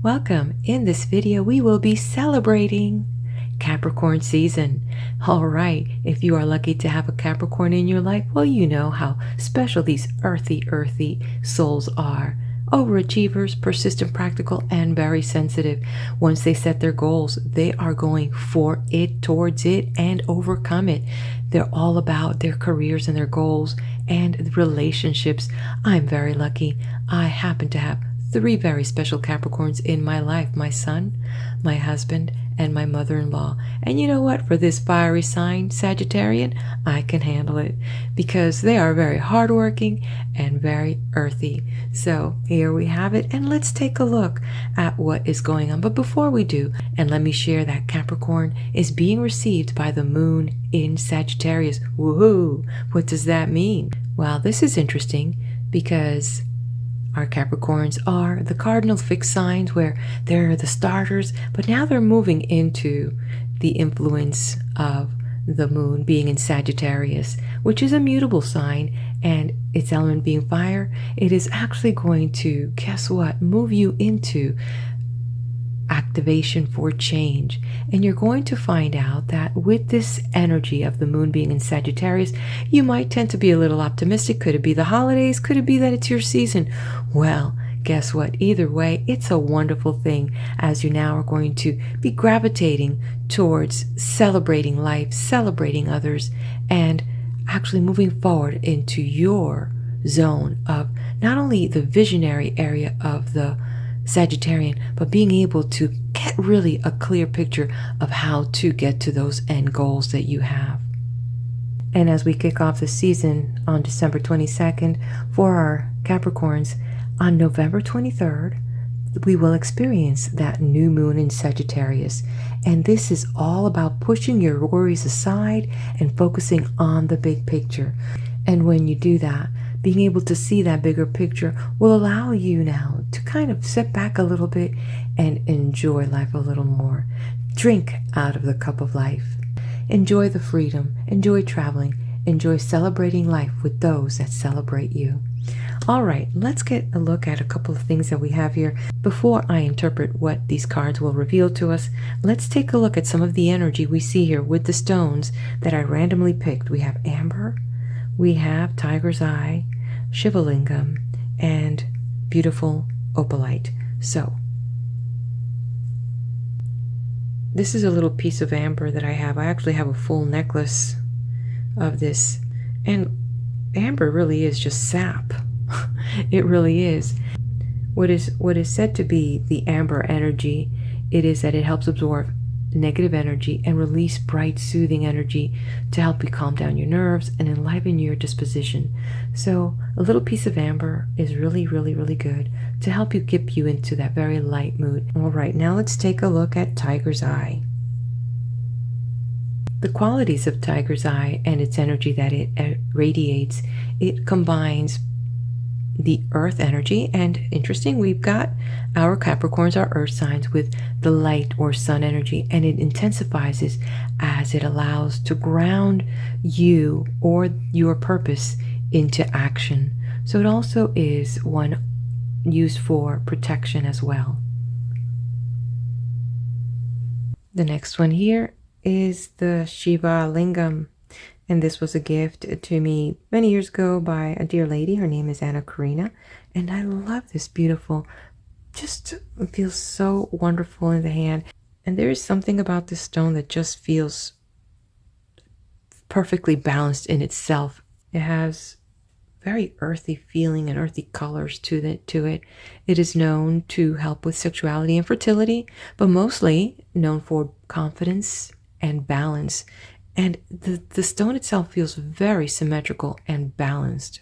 Welcome. In this video, we will be celebrating Capricorn season. All right, if you are lucky to have a Capricorn in your life, well, you know how special these earthy souls are. Overachievers, persistent, practical, and very sensitive. Once they set their goals, they are going for it, towards it, and overcome it. They're all about their careers and their goals and relationships. I'm very lucky. I happen to have three very special Capricorns in my life: my son, my husband, and my mother-in-law. And you know what? For this fiery sign, Sagittarian, I can handle it because they are very hardworking and very earthy. So here we have it, and let's take a look at what is going on. But before we do, and let me share that Capricorn is being received by the moon in Sagittarius. Woohoo! What does that mean? Well, this is interesting because our Capricorns are the cardinal fixed signs where they're the starters, but now they're moving into the influence of the moon being in Sagittarius, which is a mutable sign, and its element being fire. It is actually going to, guess what, move you into activation for change. And you're going to find out that with this energy of the moon being in Sagittarius, you might tend to be a little optimistic. Could it be the holidays? Could it be that it's your season? Well, guess what? Either way, it's a wonderful thing, as you now are going to be gravitating towards celebrating life, celebrating others, and actually moving forward into your zone of not only the visionary area of the Sagittarian, but being able to get really a clear picture of how to get to those end goals that you have. And as we kick off the season on December 22nd for our Capricorns, on November 23rd, we will experience that new moon in Sagittarius. And this is all about pushing your worries aside and focusing on the big picture. And when you do that, being able to see that bigger picture will allow you now to kind of sit back a little bit and enjoy life a little more. Drink out of the cup of life. Enjoy the freedom. Enjoy traveling. Enjoy celebrating life with those that celebrate you. All right, let's get a look at a couple of things that we have here. Before I interpret what these cards will reveal to us, let's take a look at some of the energy we see here with the stones that I randomly picked. We have amber, we have tiger's eye, Shivalingam, and beautiful opalite. So this is a little piece of amber that I have. I actually have a full necklace of this, and amber really is just sap. It really is. What is said to be the amber energy, it is that it helps absorb negative energy and release bright, soothing energy to help you calm down your nerves and enliven your disposition. So a little piece of amber is really good to help you get you into that very light mood. All right, now let's take a look at tiger's eye. The qualities of tiger's eye and its energy that it radiates, it combines the earth energy, and interesting, we've got our Capricorns, our earth signs, with the light or sun energy, and it intensifies it as it allows to ground you or your purpose into action. So it also is one used for protection as well. The next one here is the Shiva Lingam. And this was a gift to me many years ago by a dear lady. Her name is Anna Karina. And I love this beautiful, just feels so wonderful in the hand. And there is something about this stone that just feels perfectly balanced in itself. It has very earthy feeling and earthy colors to it. It is known to help with sexuality and fertility, but mostly known for confidence and balance. And the stone itself feels very symmetrical and balanced.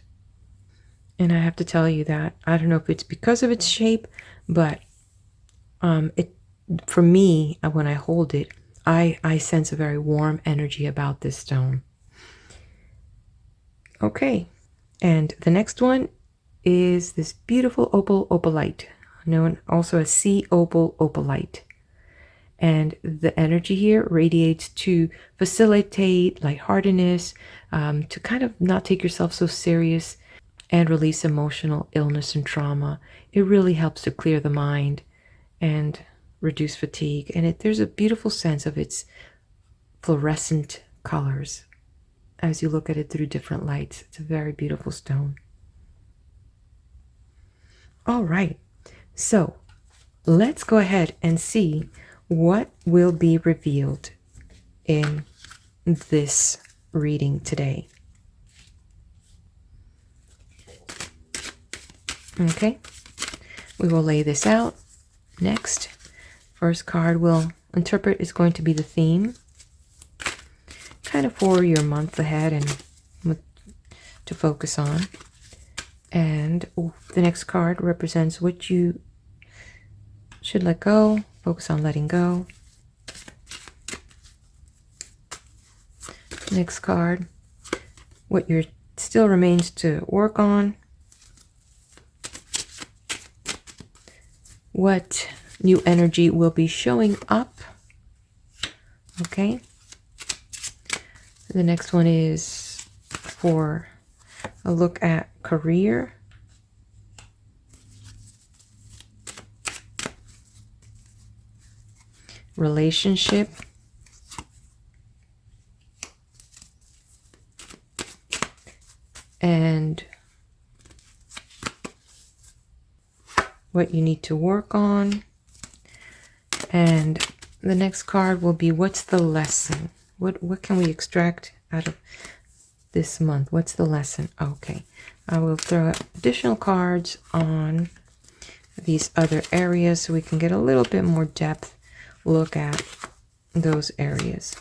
And I have to tell you that, I don't know if it's because of its shape, but for me, when I hold it, I sense a very warm energy about this stone. Okay, and the next one is this beautiful opalite, known also as sea opalite. And the energy here radiates to facilitate lightheartedness, to kind of not take yourself so serious, and release emotional illness and trauma. It really helps to clear the mind and reduce fatigue. And there's a beautiful sense of its fluorescent colors as you look at it through different lights. It's a very beautiful stone. All right, so let's go ahead and see what will be revealed in this reading today. Okay, we will lay this out. Next, first card we'll interpret is going to be the theme, kind of for your month ahead and what to focus on. And the next card represents what you should let go, focus on letting go. Next card, what your still remains to work on. What new energy will be showing up. Okay. The next one is for a look at career. Relationship. And what you need to work on. And the next card will be what's the lesson? What can we extract out of this month? What's the lesson? Okay, I will throw additional cards on these other areas so we can get a little bit more depth look at those areas.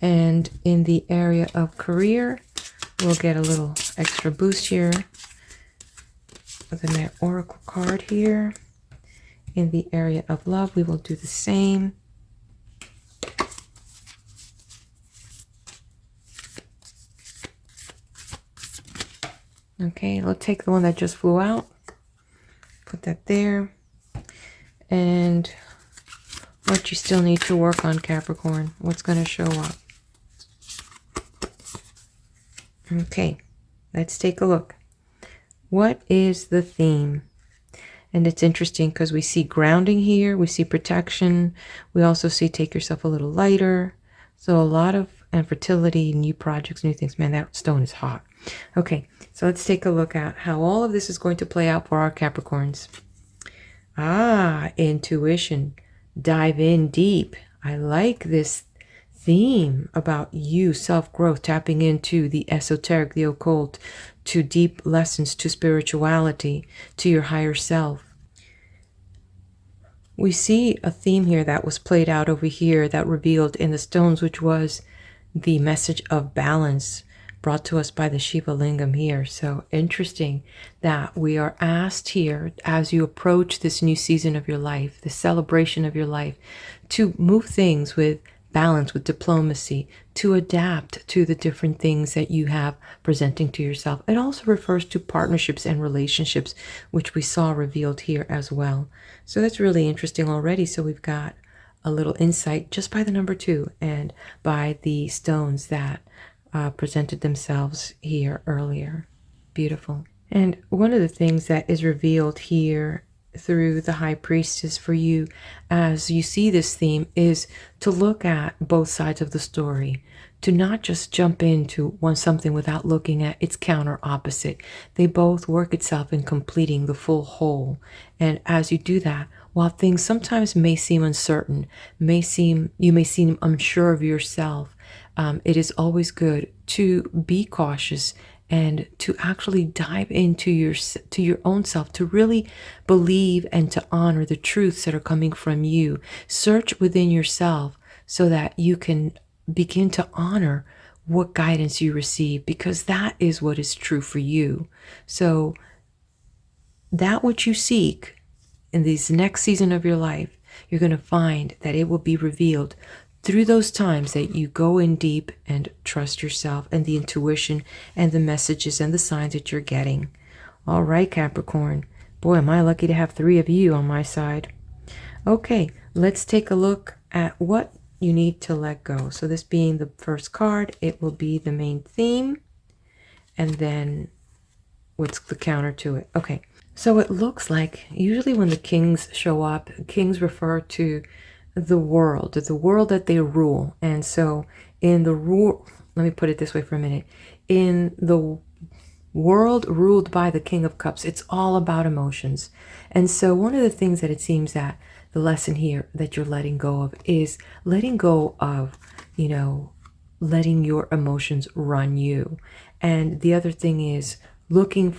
And in the area of career, we'll get a little extra boost here with an oracle card here. In the area of love, we will do the same. Okay, let's take the one that just flew out, put that there. And what you still need to work on, Capricorn, what's going to show up. Okay, let's take a look. What is the theme? And it's interesting because we see grounding here, we see protection, we also see take yourself a little lighter. So a lot of, and fertility, new projects, new things. Man, that stone is hot. Okay, so let's take a look at how all of this is going to play out for our Capricorns. Intuition. Dive in deep. I like this theme about you, self-growth, tapping into the esoteric, the occult, to deep lessons, to spirituality, to your higher self. We see a theme here that was played out over here that revealed in the stones, which was the message of balance brought to us by the Shiva Lingam here. So interesting that we are asked here as you approach this new season of your life, the celebration of your life, to move things with balance, with diplomacy, to adapt to the different things that you have presenting to yourself. It also refers to partnerships and relationships, which we saw revealed here as well. So that's really interesting already. So we've got a little insight just by the number 2 and by the stones that presented themselves here earlier. Beautiful. And one of the things that is revealed here through the High Priestess for you as you see this theme is to look at both sides of the story, to not just jump into something without looking at its counter opposite. They both work itself in completing the full whole. And as you do that, while things sometimes may seem uncertain, you may seem unsure of yourself, it is always good to be cautious and to actually dive into your own self, to really believe and to honor the truths that are coming from you. Search within yourself so that you can begin to honor what guidance you receive, because that is what is true for you. So that which you seek in this next season of your life, you're going to find that it will be revealed through those times that you go in deep and trust yourself and the intuition and the messages and the signs that you're getting. All right, Capricorn. Boy, am I lucky to have 3 of you on my side. Okay, let's take a look at what you need to let go. So this being the first card, it will be the main theme. And then what's the counter to it? Okay, So it looks like usually when the kings show up, kings refer to the world that they rule. And so in the rule, let me put it this way for a minute. In the world ruled by the King of Cups, it's all about emotions. And so one of the things that it seems that the lesson here that you're letting go of is letting go of, letting your emotions run you. And the other thing is looking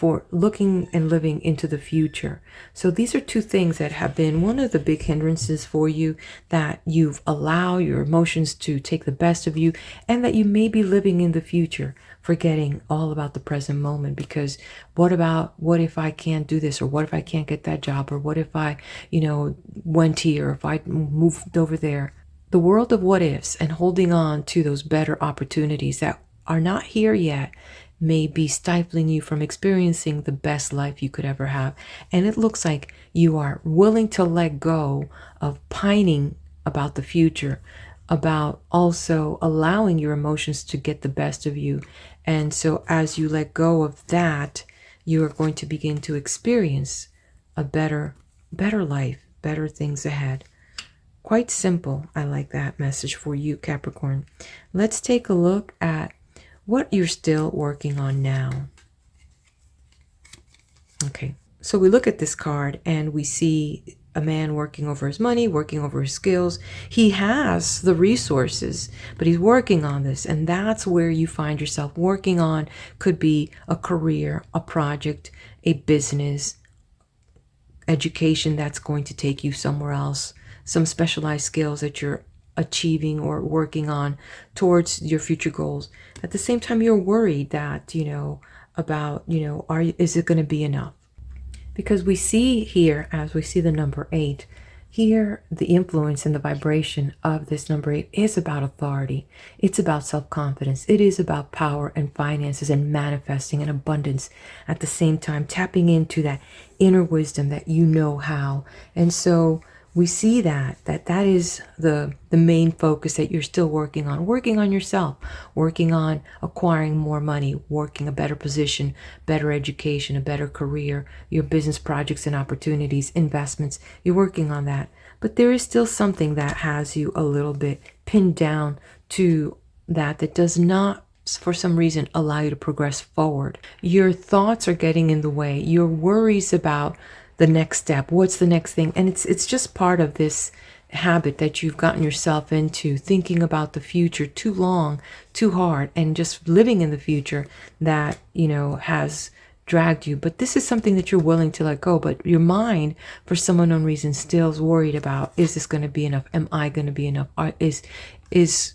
and living into the future. So these are two things that have been one of the big hindrances for you, that you've allowed your emotions to take the best of you, and that you may be living in the future, forgetting all about the present moment. Because what if I can't do this, or what if I can't get that job, or what if I, went here, or if I moved over there. The world of what ifs and holding on to those better opportunities that are not here yet may be stifling you from experiencing the best life you could ever have. And it looks like you are willing to let go of pining about the future, about also allowing your emotions to get the best of you. And so as you let go of that, you are going to begin to experience a better life, better things ahead. Quite simple. I like that message for you, Capricorn. Let's take a look at what you're still working on now. Okay, so we look at this card and we see a man working over his money, working over his skills. He has the resources, but he's working on this. And that's where you find yourself working on. Could be a career, a project, a business, education that's going to take you somewhere else, some specialized skills that you're achieving or working on towards your future goals. At the same time, you're worried that, about, is it going to be enough? Because we see here, as we see the number 8, here the influence and the vibration of this number 8 is about authority. It's about self-confidence. It is about power and finances and manifesting and abundance. At the same time, tapping into that inner wisdom that you know how. And so we see that is the main focus that you're still working on yourself, working on acquiring more money, working a better position, better education, a better career, your business projects and opportunities, investments. You're working on that. But there is still something that has you a little bit pinned down to that does not, for some reason, allow you to progress forward. Your thoughts are getting in the way. Your worries about the next step, what's the next thing, and it's just part of this habit that you've gotten yourself into, thinking about the future too long, too hard, and just living in the future that has dragged you. But this is something that you're willing to let go, but your mind, for some unknown reason, still is worried about, is this going to be enough? Am I going to be enough? Are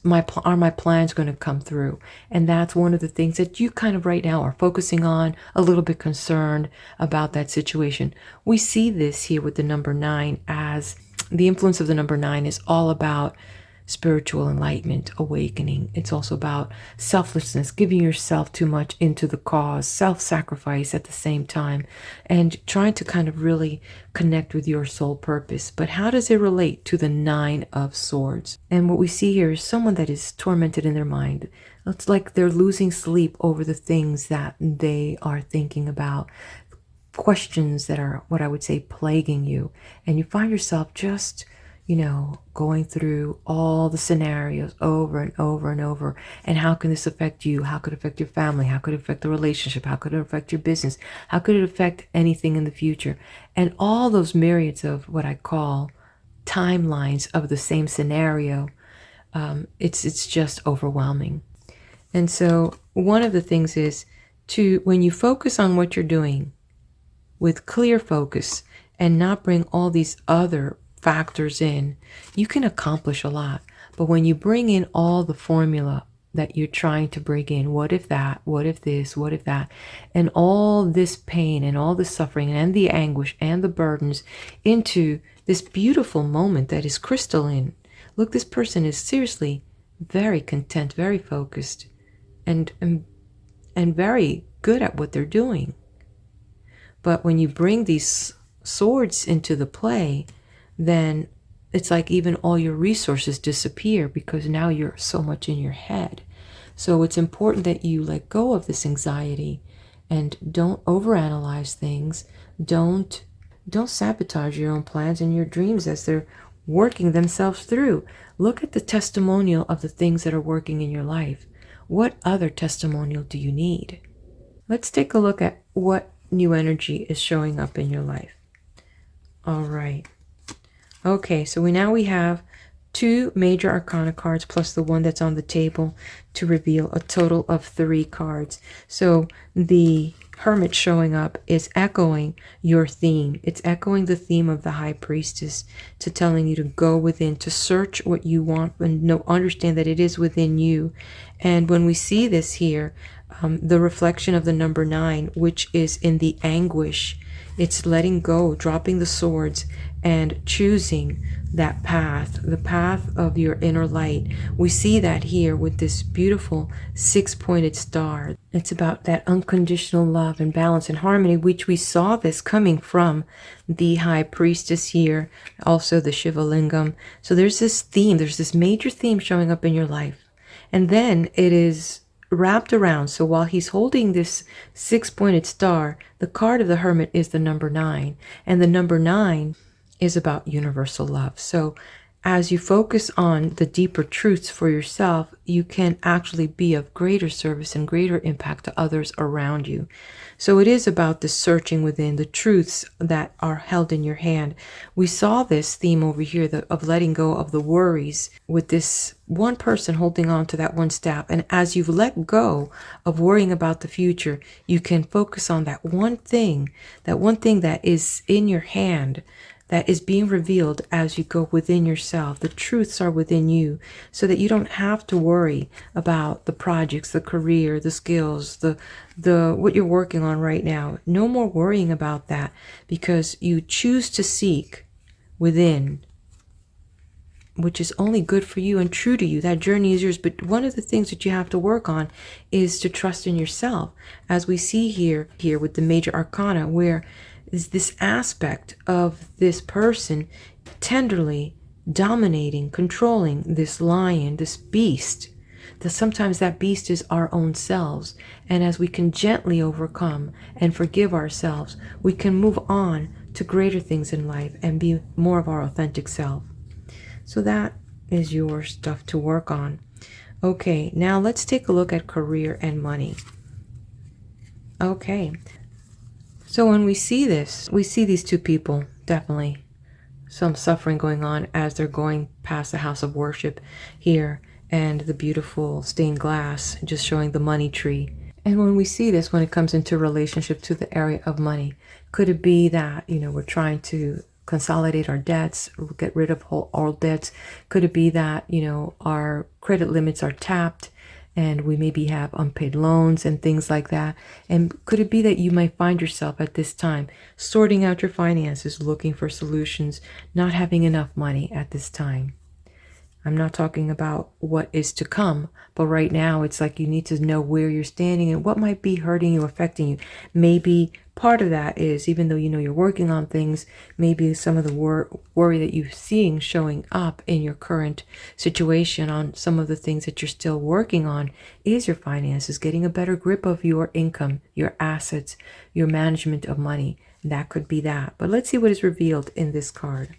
my plans going to come through? And that's one of the things that you kind of right now are focusing on, a little bit concerned about that situation. We see this here with the number 9, as the influence of the number 9 is all about spiritual enlightenment, awakening. It's also about selflessness, giving yourself too much into the cause, self-sacrifice at the same time, and trying to kind of really connect with your soul purpose. But how does it relate to the 9 of Swords? And what we see here is someone that is tormented in their mind. It's like they're losing sleep over the things that they are thinking about, questions that are, what I would say, plaguing you. And you find yourself just going through all the scenarios over and over and over. And how can this affect you? How could it affect your family? How could it affect the relationship? How could it affect your business? How could it affect anything in the future? And all those myriads of what I call timelines of the same scenario, it's just overwhelming. And so one of the things is when you focus on what you're doing with clear focus and not bring all these other factors in, you can accomplish a lot. But when you bring in all the formula that you're trying to bring in, what if that, what if this, what if that, and all this pain and all the suffering and the anguish and the burdens into this beautiful moment that is crystalline. Look, this person is seriously very content, very focused, and very good at what they're doing. But when you bring these swords into the play, then it's like even all your resources disappear, because now you're so much in your head. So it's important that you let go of this anxiety and don't overanalyze things, Don't sabotage your own plans and your dreams as they're working themselves through. Look at the testimonial of the things that are working in your life. What other testimonial do you need? Let's take a look at what new energy is showing up in your life. All right. Okay, so we have 2 major arcana cards plus the one that's on the table to reveal a total of 3 cards. So the Hermit showing up is echoing your theme. It's echoing the theme of the High Priestess, to telling you to go within, to search what you want and understand that it is within you. And when we see this here, the reflection of the number 9, which is in the anguish, it's letting go, dropping the swords, and choosing that path, the path of your inner light. We see that here with this beautiful 6-pointed star. It's about that unconditional love and balance and harmony, which we saw this coming from the High Priestess here, also the Shiva Lingam. So there's this theme, there's this major theme showing up in your life. And then it is wrapped around. So while he's holding this 6-pointed star, the card of the Hermit is the number 9. And the number 9 is about universal love. So as you focus on the deeper truths for yourself, you can actually be of greater service and greater impact to others around you. So it is about the searching within, the truths that are held in your hand. We saw this theme over here of letting go of the worries with this one person holding on to that one staff. And as you've let go of worrying about the future, you can focus on that one thing that is in your hand, that is being revealed as you go within yourself. The truths are within you, so that you don't have to worry about the projects, the career, the skills, the what you're working on right now. No more worrying about that, because you choose to seek within, which is only good for you and true to you. That journey is yours. But one of the things that you have to work on is to trust in yourself, as we see here with the major arcana, where is this aspect of this person tenderly dominating, controlling this lion, this beast. That sometimes that beast is our own selves. And as we can gently overcome and forgive ourselves, we can move on to greater things in life and be more of our authentic self. So that is your stuff to work on. Okay, now let's take a look at career and money. Okay. So when we see this, we see these 2 people, definitely some suffering going on as they're going past the house of worship here, and the beautiful stained glass just showing the money tree. And when we see this, when it comes into relationship to the area of money, could it be that, we're trying to consolidate our debts, get rid of all debts? Could it be that, our credit limits are tapped, and we maybe have unpaid loans and things like that? And could it be that you might find yourself at this time sorting out your finances, looking for solutions, not having enough money at this time? I'm not talking about what is to come, but right now it's like you need to know where you're standing and what might be hurting you, affecting you. Maybe part of that is, even though you're working on things, maybe some of the worry that you're seeing showing up in your current situation on some of the things that you're still working on is your finances, getting a better grip of your income, your assets, your management of money. That could be that. But let's see what is revealed in this card.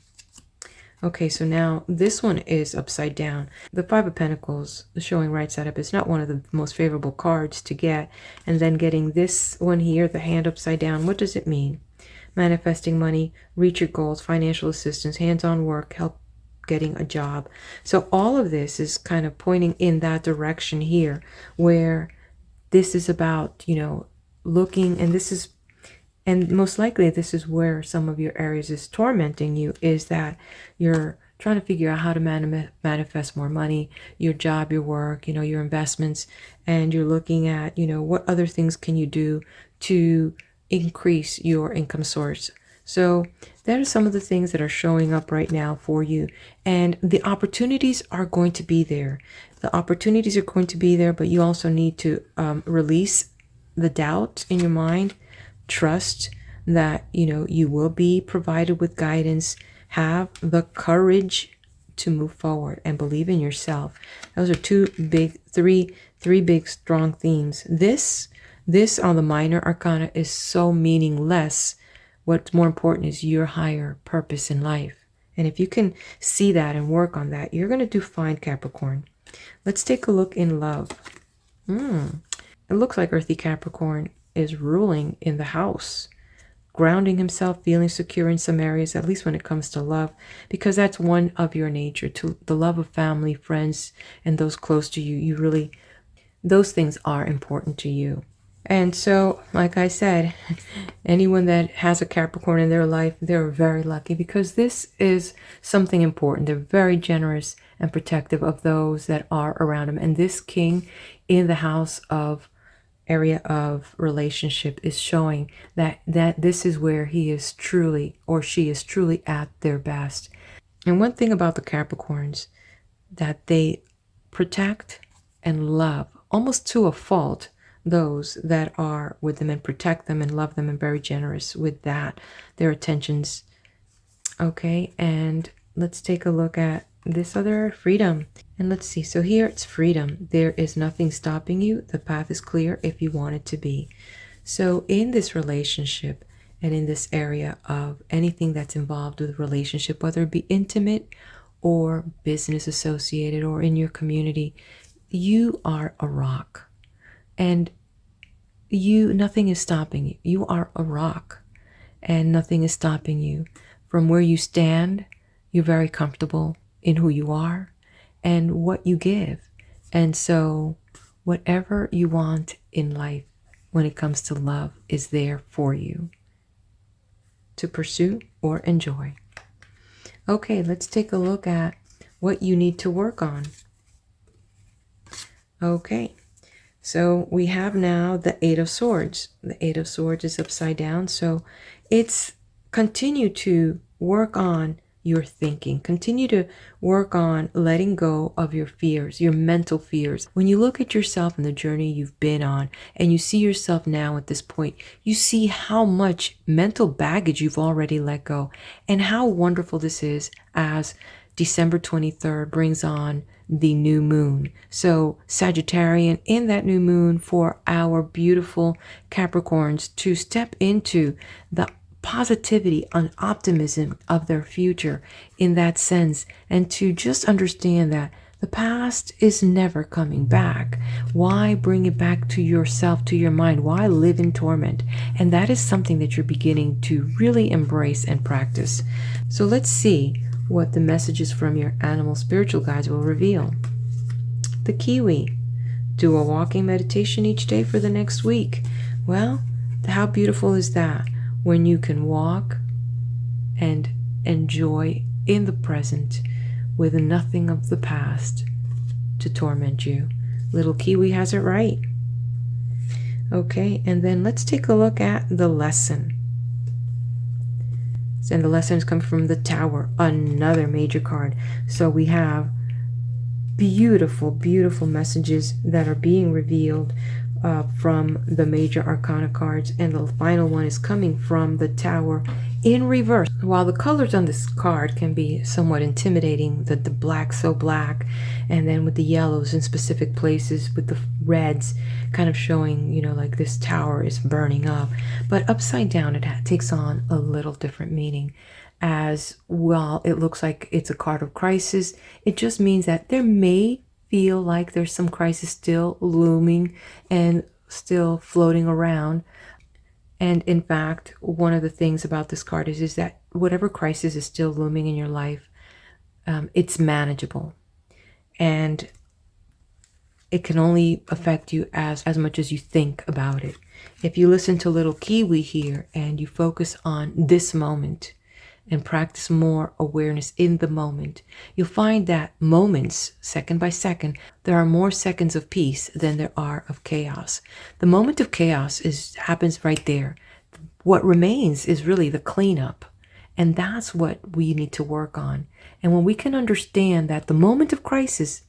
Okay, so now this one is upside down. The 5 of Pentacles, showing right side up, is not one of the most favorable cards to get. And then getting this one here, the hand upside down, what does it mean? Manifesting money, reach your goals, financial assistance, hands-on work, help getting a job. So all of this is kind of pointing in that direction here, where this is about, looking, and most likely this is where some of your areas is tormenting you, is that you're trying to figure out how to manifest more money, your job, your work, your investments, and you're looking at, what other things can you do to increase your income source. So that are some of the things that are showing up right now for you. And the opportunities are going to be there. The opportunities are going to be there, but you also need to release the doubt in your mind. Trust that, you will be provided with guidance. Have the courage to move forward and believe in yourself. Those are three big, strong themes. This on the minor arcana is so meaningless What's more important is your higher purpose in life. And if you can see that and work on that, you're going to do fine, Capricorn. Let's take a look in love. It looks like earthy Capricorn is ruling in the house, grounding himself, feeling secure in some areas, at least when it comes to love, because that's one of your nature, to the love of family, friends, and those close to you. You really, those things are important to you. And so, like I said, anyone that has a Capricorn in their life, they're very lucky, because this is something important. They're very generous and protective of those that are around them. And this king in the house of area of relationship is showing that this is where he is truly, or she is truly, at their best. And one thing about the Capricorns, that they protect and love almost to a fault those that are with them, and protect them and love them, and very generous with that, their attentions. Okay, and let's take a look at this other, freedom. And let's see, so here it's freedom. There is nothing stopping you. The path is clear if you want it to be. So in this relationship, and in this area of anything that's involved with a relationship, whether it be intimate or business associated or in your community, you are a rock. And nothing is stopping you. You are a rock, and nothing is stopping you. From where you stand, you're very comfortable in who you are and what you give. And so whatever you want in life when it comes to love is there for you to pursue or enjoy. Okay, let's take a look at what you need to work on. Okay. So we have now the Eight of Swords. The Eight of Swords is upside down. So it's continue to work on your thinking. Continue to work on letting go of your fears, your mental fears. When you look at yourself and the journey you've been on, and you see yourself now at this point, you see how much mental baggage you've already let go, and how wonderful this is as December 23rd brings on the new moon. So Sagittarian in that new moon, for our beautiful Capricorns to step into the positivity and optimism of their future in that sense, and to just understand that the past is never coming back. Why bring it back to yourself, to your mind? Why live in torment? And that is something that you're beginning to really embrace and practice. So let's see what the messages from your animal spiritual guides will reveal. The kiwi. Do a walking meditation each day for the next week. Well, how beautiful is that when you can walk and enjoy in the present with nothing of the past to torment you. Little kiwi has it right. Okay, and then let's take a look at the lesson. And the lessons come from the Tower, another major card. So we have beautiful, beautiful messages that are being revealed from the major arcana cards. And the final one is coming from the Tower in reverse. While the colors on this card can be somewhat intimidating, the black, so black, and then with the yellows in specific places, with the reds kind of showing, you know, like this tower is burning up. But upside down, it takes on a little different meaning. As well, it looks like it's a card of crisis. It just means that there may feel like there's some crisis still looming and still floating around. And in fact, one of the things about this card is that whatever crisis is still looming in your life, it's manageable. And it can only affect you as much as you think about it. If you listen to little kiwi here and you focus on this moment and practice more awareness in the moment, you'll find that moments, second by second, there are more seconds of peace than there are of chaos. The moment of chaos happens right there. What remains is really the cleanup. And that's what we need to work on. And when we can understand that the moment of crisis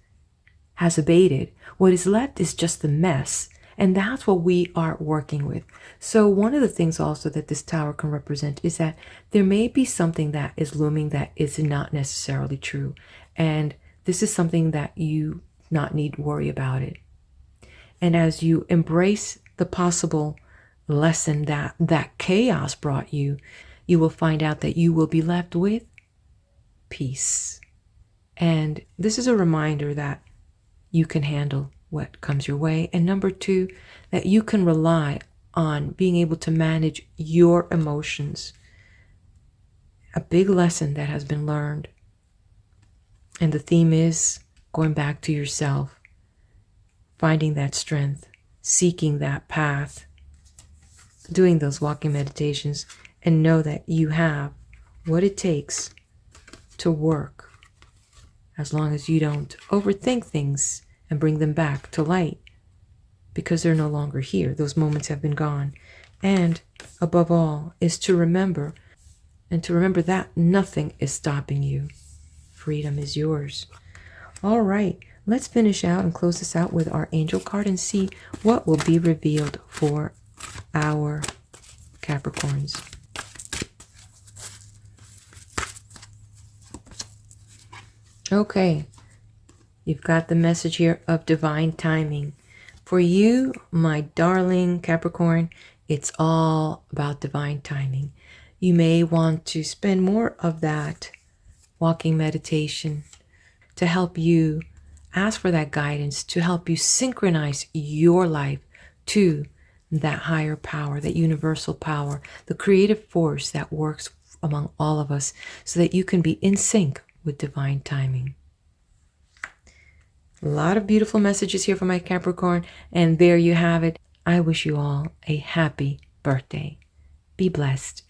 has abated, what is left is just the mess. And that's what we are working with. So one of the things also that this tower can represent is that there may be something that is looming that is not necessarily true. And this is something that you not need to worry about it. And as you embrace the possible lesson that chaos brought you, you will find out that you will be left with peace. And this is a reminder that you can handle what comes your way. And number two, that you can rely on being able to manage your emotions. A big lesson that has been learned. And the theme is going back to yourself, finding that strength, seeking that path, doing those walking meditations, and know that you have what it takes to work, as long as you don't overthink things and bring them back to light, because they're no longer here. Those moments have been gone. And above all is to remember, and to remember that nothing is stopping you. Freedom is yours. All right, let's finish out and close this out with our angel card and see what will be revealed for our Capricorns. Okay, you've got the message here of divine timing. For you, my darling Capricorn, it's all about divine timing. You may want to spend more of that walking meditation to help you ask for that guidance, to help you synchronize your life to that higher power, that universal power, the creative force that works among all of us, so that you can be in sync with divine timing. A lot of beautiful messages here for my Capricorn, and there you have it. I wish you all a happy birthday. Be blessed.